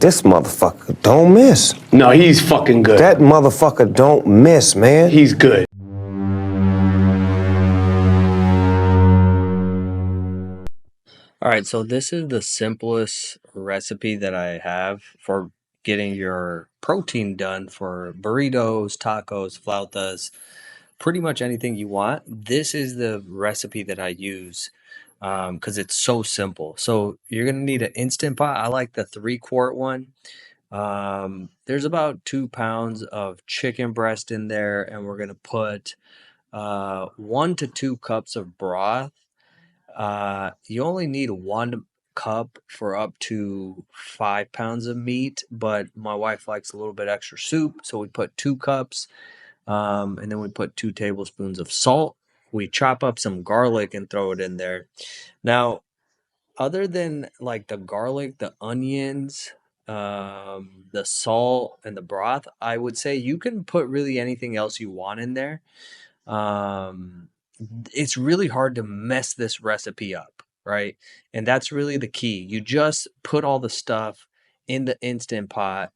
This motherfucker don't miss. No, he's fucking good. That motherfucker don't miss, man. He's good. All right, so this is the simplest recipe that I have for getting your protein done for burritos, tacos, flautas, pretty much anything you want. This is the recipe that I use because it's so simple. So you're gonna need an instant pot. I like the 3-quart one. There's about 2 pounds of chicken breast in there, and we're gonna put 1 to 2 cups of broth. You only need 1 cup for up to 5 pounds of meat, but my wife likes a little bit extra soup, so we put 2 cups, and then we put 2 tablespoons of salt. We chop up some garlic and throw it in there. Now, other than like the garlic, the onions, the salt, and the broth, I would say you can put really anything else you want in there. Um, it's really hard to mess this recipe up, right? And that's really the key. You just put all the stuff in the instant pot.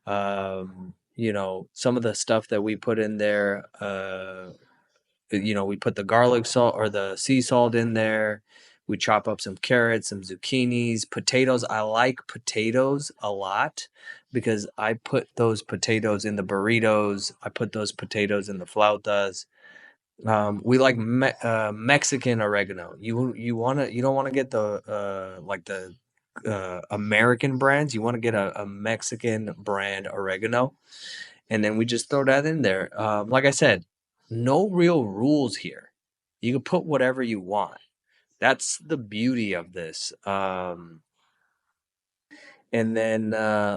Some of the stuff that we put in there, we put the garlic salt or the sea salt in there. We chop up some carrots, some zucchinis, potatoes. I like potatoes a lot because I put those potatoes in the burritos. I put those potatoes in the flautas. We like Mexican oregano. You don't wanna get the American brands. You want to get a Mexican brand oregano, and then we just throw that in there. Like I said, no real rules here. You can put whatever you want. That's the beauty of this. And then,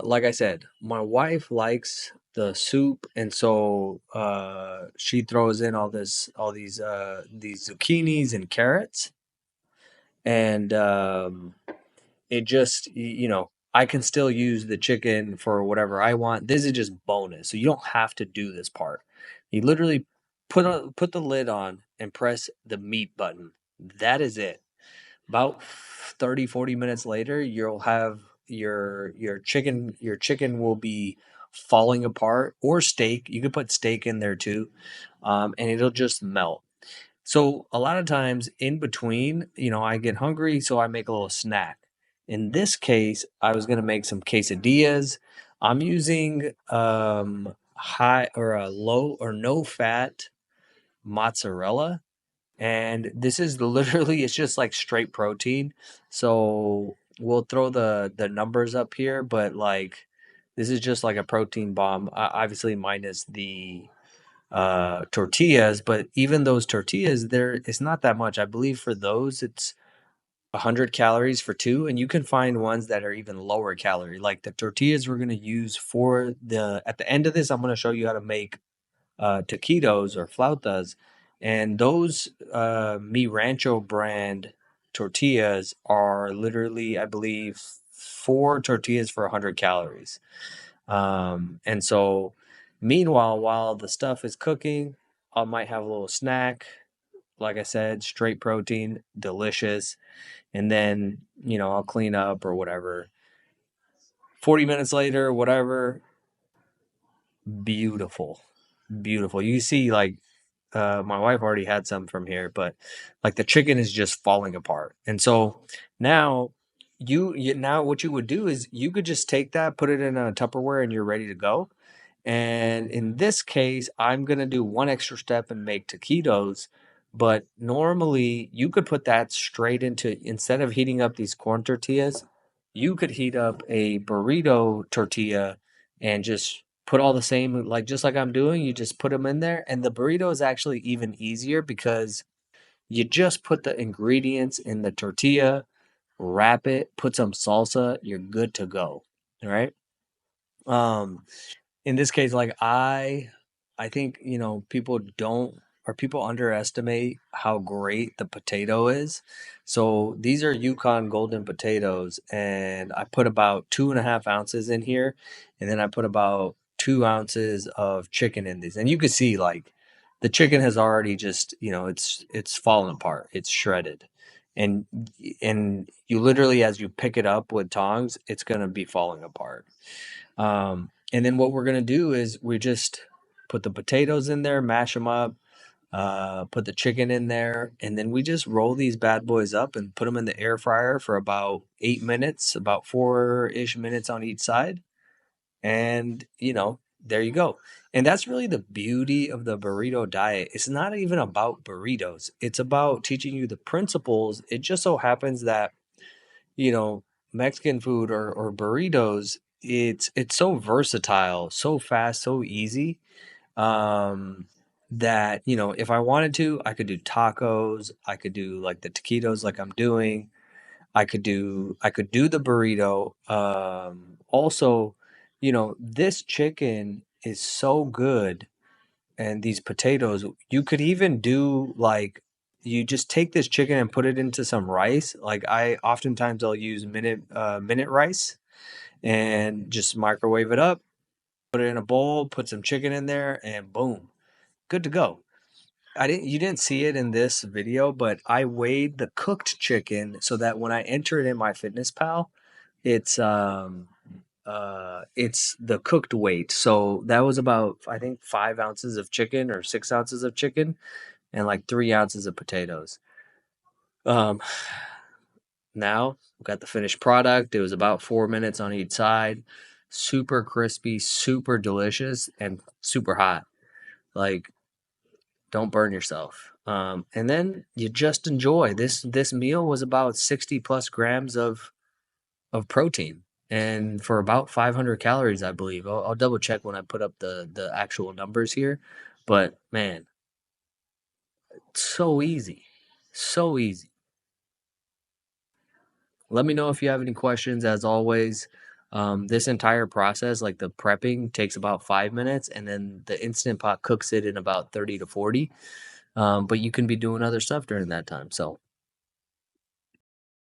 like I said, my wife likes the soup, and so she throws in these zucchinis and carrots, and it just I can still use the chicken for whatever I want. This is just bonus, so you don't have to do this part. You literally put the lid on and press the meat button. That is it. About 30-40 minutes later, you'll have your chicken will be falling apart, or steak. You could put steak in there too, and it'll just melt. So a lot of times in between, I get hungry, so I make a little snack. In this case, I was gonna make some quesadillas. I'm using high or a low or no fat mozzarella, and this is literally it's just like straight protein. So we'll throw the numbers up here, but like this is just like a protein bomb, obviously minus the tortillas. But even those tortillas, there it's not that much. I believe for those it's 100 calories for two, and you can find ones that are even lower calorie. Like the tortillas we're going to use for the at the end of this, I'm going to show you how to make taquitos or flautas, and those Mi Rancho brand tortillas are literally, I believe, 4 tortillas for 100 calories. And so, meanwhile, while the stuff is cooking, I might have a little snack. Like I said, straight protein, delicious. And then, I'll clean up or whatever. 40 minutes later, whatever, beautiful. Beautiful. You see, like, my wife already had some from here, but like the chicken is just falling apart. And so now now what you would do is you could just take that, put it in a Tupperware, and you're ready to go. And in this case, I'm gonna do one extra step and make taquitos. But normally you could put that straight into, instead of heating up these corn tortillas, you could heat up a burrito tortilla and just put all the same, like just like I'm doing, you just put them in there. And the burrito is actually even easier because you just put the ingredients in the tortilla, wrap it, put some salsa, you're good to go. All right. Um, in this case, like I think, people don't, or people underestimate how great the potato is. So these are Yukon golden potatoes, and I put about 2.5 ounces in here, and then I put about 2 ounces of chicken in these. And you can see like the chicken has already just, it's fallen apart. It's shredded. and you literally, as you pick it up with tongs, it's gonna be falling apart. And then what we're gonna do is we just put the potatoes in there, mash them up, put the chicken in there, and then we just roll these bad boys up and put them in the air fryer for about 8 minutes, about 4-ish minutes on each side. And, there you go. And that's really the beauty of the burrito diet. It's not even about burritos, it's about teaching you the principles. It just so happens that, you know, Mexican food or burritos, it's so versatile, so fast, so easy, um, that, if I wanted to, I could do tacos, I could do like the taquitos like I'm doing. I could do the burrito. Also, this chicken is so good, and these potatoes, you could even do like, you just take this chicken and put it into some rice. Like I oftentimes I'll use minute rice and just microwave it up, put it in a bowl, put some chicken in there, and boom, good to go. You didn't see it in this video, but I weighed the cooked chicken so that when I enter it in my Fitness Pal, it's the cooked weight. So that was about, I think, 5 ounces of chicken or 6 ounces of chicken and like 3 ounces of potatoes. Um, Now we got the finished product. It was about 4 minutes on each side. Super crispy, super delicious, and super hot. Like, don't burn yourself. And then you just enjoy this meal. Was about 60 plus grams of protein, and for about 500 calories, I believe. I'll double check when I put up the actual numbers here, but man, so easy, so easy. Let me know if you have any questions. As always, this entire process, like the prepping, takes about 5 minutes, and then the instant pot cooks it in about 30 to 40. But you can be doing other stuff during that time. So